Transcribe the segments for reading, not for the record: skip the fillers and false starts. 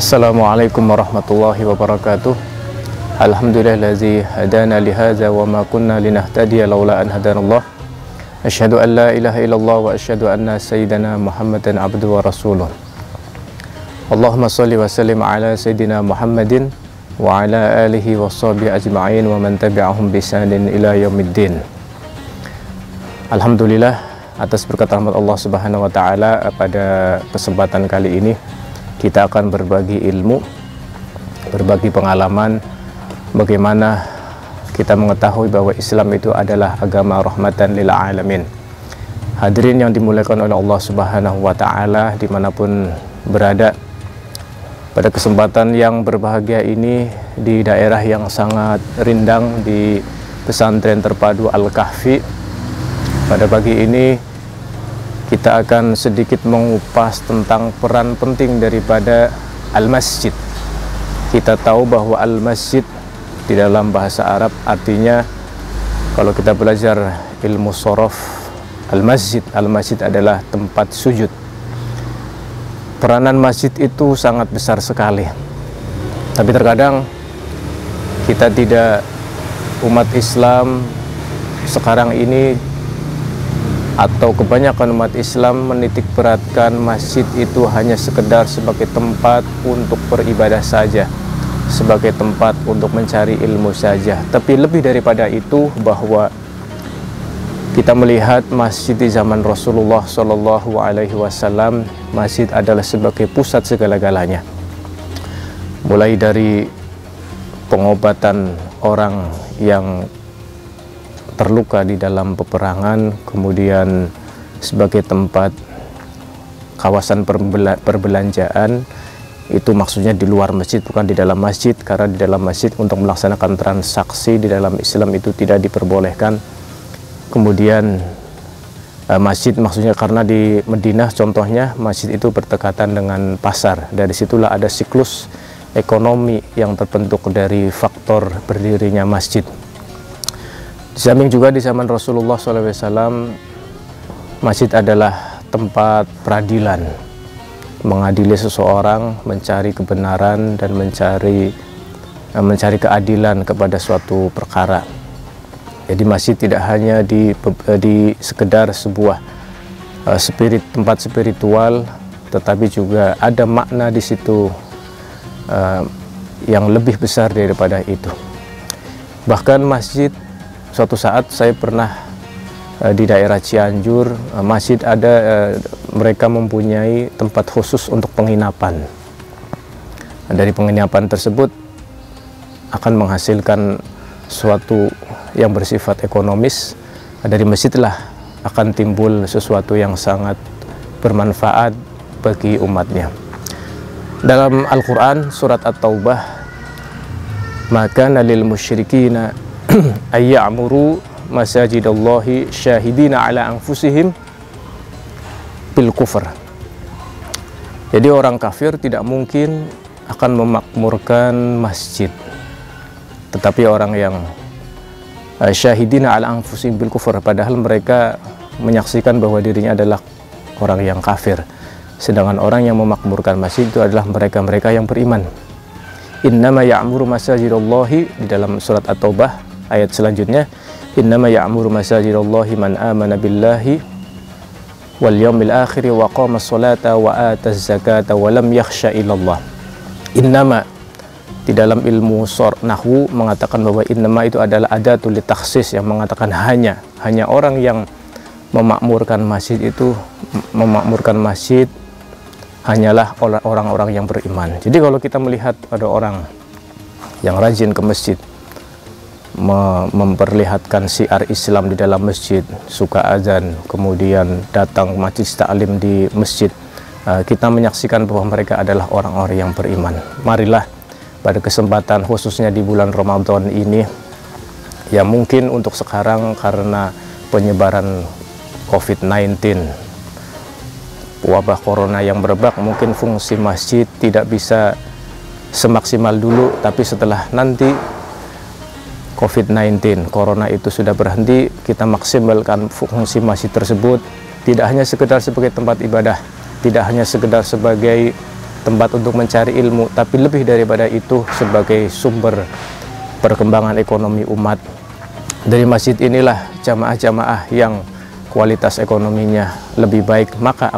Assalamualaikum warahmatullahi wabarakatuh. Alhamdulillazi hadana lihadza wa ma kunna linahtadiya laula an hadanallah. Asyhadu an la ilaha illallah wa asyhadu anna sayyidana Muhammadan abduhu wa rasuluh. Allahumma shalli wa sallim ala sayyidina Muhammadin wa ala alihi wa sahbihi ajma'in wa man tabi'ahum bi ihsanin ila yaumiddin. Alhamdulillah, atas berkat rahmat Allah Subhanahu wa taala, pada kesempatan kali ini kita akan berbagi ilmu, berbagi pengalaman bagaimana kita mengetahui bahwa Islam itu adalah agama rahmatan lil alamin. Hadirin yang dimuliakan oleh Allah Subhanahu wa taala dimanapun berada, pada kesempatan yang berbahagia ini di daerah yang sangat rindang di pesantren terpadu Al-Kahfi, pada pagi ini kita akan sedikit mengupas tentang peran penting daripada al-masjid. Kita tahu bahwa al-masjid di dalam bahasa Arab artinya, kalau kita belajar ilmu shorof, al-masjid adalah tempat sujud. Peranan masjid itu sangat besar sekali. Tapi terkadang kita tidak, umat Islam sekarang ini atau kebanyakan umat Islam menitik beratkan masjid itu hanya sekedar sebagai tempat untuk beribadah saja, sebagai tempat untuk mencari ilmu saja. Tapi lebih daripada itu, bahwa kita melihat masjid di zaman Rasulullah Shallallahu Alaihi Wasallam, masjid adalah sebagai pusat segala-galanya. Mulai dari pengobatan orang yang terluka di dalam peperangan, kemudian sebagai tempat kawasan perbelanjaan, itu maksudnya di luar masjid, bukan di dalam masjid, karena di dalam masjid untuk melaksanakan transaksi di dalam Islam itu tidak diperbolehkan. Kemudian masjid maksudnya karena di Madinah contohnya, masjid itu berdekatan dengan pasar, dari situlah ada siklus ekonomi yang terbentuk dari faktor berdirinya masjid. Di samping juga di zaman Rasulullah SAW, masjid adalah tempat peradilan, mengadili seseorang, mencari kebenaran dan mencari keadilan kepada suatu perkara. Jadi masjid tidak hanya di sekedar sebuah tempat spiritual, tetapi juga ada makna di situ yang lebih besar daripada itu. Bahkan masjid, suatu saat saya pernah di daerah Cianjur, masjid ada, mereka mempunyai tempat khusus untuk penginapan. Dari penginapan tersebut akan menghasilkan suatu yang bersifat ekonomis. Dari masjidlah akan timbul sesuatu yang sangat bermanfaat bagi umatnya. Dalam Al-Quran surat At-Taubah, maka lil musyrikina ayya'muru masajidallahi syahidina ala anfusihim bil kufr. Jadi orang kafir tidak mungkin akan memakmurkan masjid, tetapi orang yang syahidina ala anfusihim bil kufr, padahal mereka menyaksikan bahwa dirinya adalah orang yang kafir. Sedangkan orang yang memakmurkan masjid itu adalah mereka-mereka yang beriman. Innama ya'muru masajidallahi, di dalam surat At-Taubah ayat selanjutnya, innama ya'muru masajidallahi man amana billahi wal yawmil akhir wa qama sholata wa ataz zakata wa lam yakhsha illallah. Innama, di dalam ilmu nahwu mengatakan bahwa innama itu adalah adatul litakhsis, yang mengatakan hanya orang yang memakmurkan masjid itu, memakmurkan masjid hanyalah orang-orang yang beriman. Jadi kalau kita melihat ada orang yang rajin ke masjid, memperlihatkan syiar Islam di dalam masjid, suka azan, kemudian datang majelis taklim di masjid, kita menyaksikan bahwa mereka adalah orang-orang yang beriman. Marilah pada kesempatan khususnya di bulan Ramadan ini, ya mungkin untuk sekarang karena penyebaran COVID-19, wabah corona yang merebak, mungkin fungsi masjid tidak bisa semaksimal dulu. Tapi setelah nanti COVID-19, corona itu sudah berhenti, kita maksimalkan fungsi masjid tersebut, tidak hanya sekedar sebagai tempat ibadah, tidak hanya sekedar sebagai tempat untuk mencari ilmu, tapi lebih daripada itu sebagai sumber perkembangan ekonomi umat. Dari masjid inilah jamaah-jamaah yang kualitas ekonominya lebih baik, maka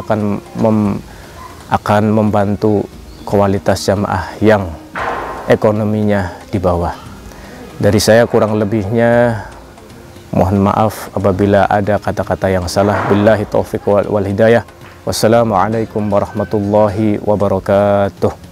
akan membantu kualitas jamaah yang ekonominya di bawah. Dari saya kurang lebihnya mohon maaf apabila ada kata-kata yang salah. Billahi taufiq wal hidayah. Wassalamualaikum warahmatullahi wabarakatuh.